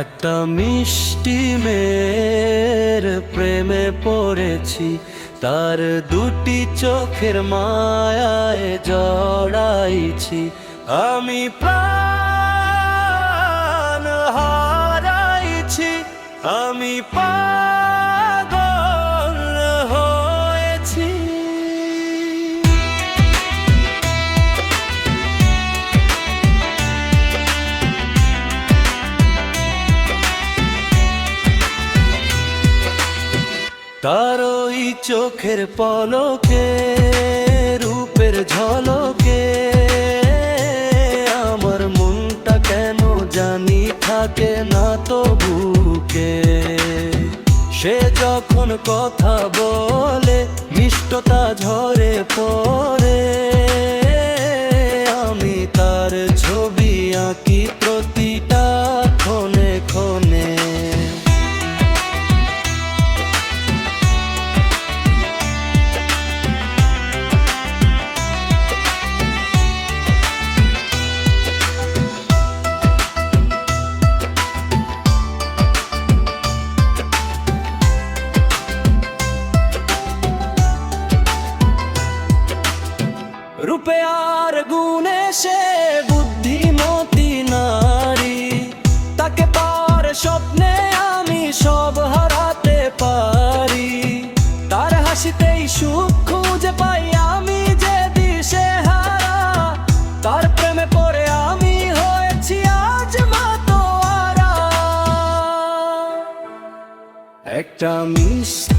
একটা মিষ্টি মেয়ের প্রেমে পড়েছি, তার দুটি চোখের মায়ায় জড়াইছি। আমি প্রাণ হারাইছি, আমি পাগল হয়েছি। তার ওই চোখের পলকে, রূপের ঝলকে আমার মনটা কেন জানি থাকে না তো বুকে। সে যখন কথা বলে মিষ্টতা ঝরে পড়ে, আমি তার ছবি আঁকি প্রতিটা ক্ষণে ক্ষণে। রূপে আর গুণে সে বুদ্ধিমতী নারী, তাকে পার স্বপ্নে আমি সব হারাতে পারি। তার হাসিতেই সুখ খুঁজে পাই আমি যে দিশেহারা, তার প্রেমে পড়ে আমি হয়েছি আজ মাতোয়ারা। একটা মিষ্টি